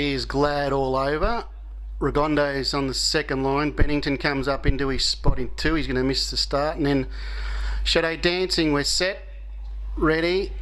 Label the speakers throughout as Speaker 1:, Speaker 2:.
Speaker 1: He's Glad all over. Rigondo's on the second line. Bennington comes up into his spot in 2. He's going to miss the start. And then Shadow Dancing, we're set, ready,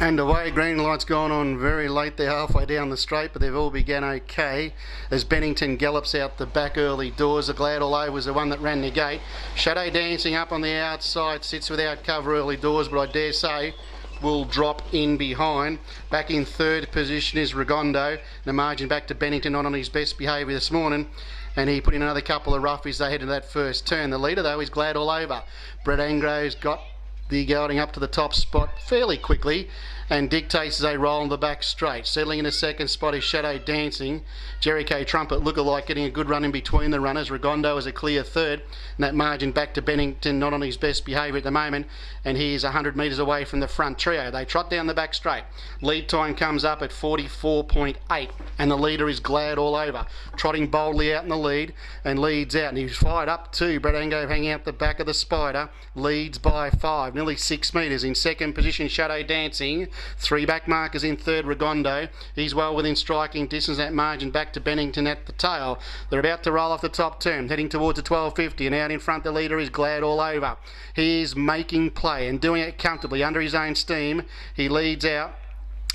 Speaker 1: and away. Green light's gone on very late. They're halfway down the straight, but they've all begun okay as Bennington gallops out the back early doors. The Glad all over was the one that ran the gate. Shadow Dancing up on the outside, sits without cover early doors, but I dare say will drop in behind. Back in third position is Rigondo. The margin back to Bennington, not on his best behaviour this morning, and he put in another couple of roughies ahead of that first turn. The leader though is Glad all over. Brett Angro's got the gelding up to the top spot fairly quickly and dictates as they roll on the back straight. Settling in the second spot is Shadow Dancing. Jericho Trumpet lookalike getting a good run in between the runners. Rigondo is a clear third, and that margin back to Bennington, not on his best behaviour at the moment, and he is 100 metres away from the front trio. They trot down the back straight. Lead time comes up at 44.8, and the leader is Glad all over, trotting boldly out in the lead and leads out, and he's fired up too. Brett Ango hanging out the back of the Spider, leads by 5, nearly 6 metres. In second position Shadow Dancing. 3 back markers in third, Rigondo. He's well within striking distance. That margin back to Bennington at the tail. They're about to roll off the top turn, heading towards the 12.50, and out in front the leader is Glad all over. He is making play and doing it comfortably under his own steam. He leads out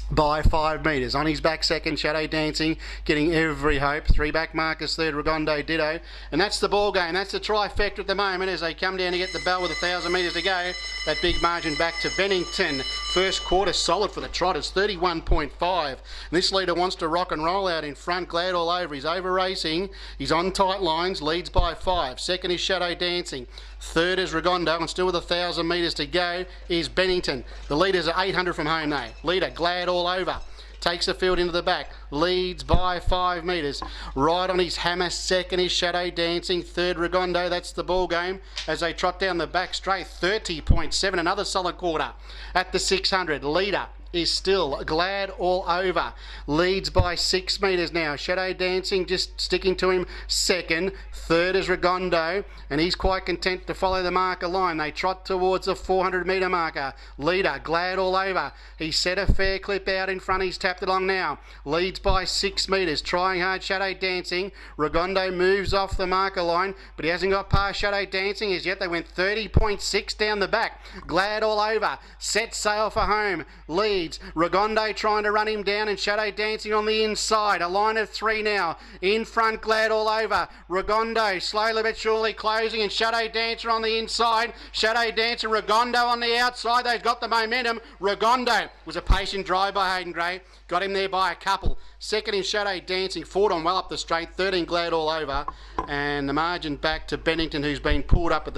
Speaker 1: by 5 metres. On his back second, Shadow Dancing, getting every hope. 3 back markers third, Rigondo ditto. And that's the ball game. That's the trifecta at the moment as they come down to get the bell with 1,000 metres to go. That big margin back to Bennington. First quarter solid for the Trotters, 31.5. And this leader wants to rock and roll out in front. Glad all over. He's over racing. He's on tight lines, leads by 5. Second is Shadow Dancing. Third is Rigondo, and still with 1,000 metres to go is Bennington. The leaders are 800 from home though. Leader Glad all over. Takes the field into the back, leads by 5 metres. Right on his hammer, second is Shadow Dancing, third Rigondo. That's the ball game as they trot down the back straight. 30.7, another solid quarter at the 600. Leader is still Glad all over. Leads by 6 metres now. Shadow Dancing just sticking to him second. Third is Rigondo, and he's quite content to follow the marker line. They trot towards the 400 metre marker. Leader Glad all over. He set a fair clip out in front. He's tapped along now. Leads by 6 metres. Trying hard, Shadow Dancing. Rigondo moves off the marker line, but he hasn't got past Shadow Dancing as yet. They went 30.6 down the back. Glad all over. Set sail for home. Leads. Rigondo trying to run him down, and Shadow Dancing on the inside. A line of 3 now. In front, Glad all over. Rigondo slowly but surely closing, and Shadow Dancer on the inside. Shadow Dancer, Rigondo on the outside. They've got the momentum. Rigondo was a patient drive by Hayden Gray. Got him there by a couple. Second is Shadow Dancing. Fought on well up the straight. 13 Glad all over. And the margin back to Bennington, who's been pulled up at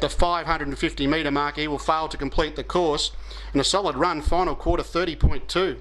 Speaker 1: the 550 metre mark. He will fail to complete the course. And a solid run, final quarter 30.2.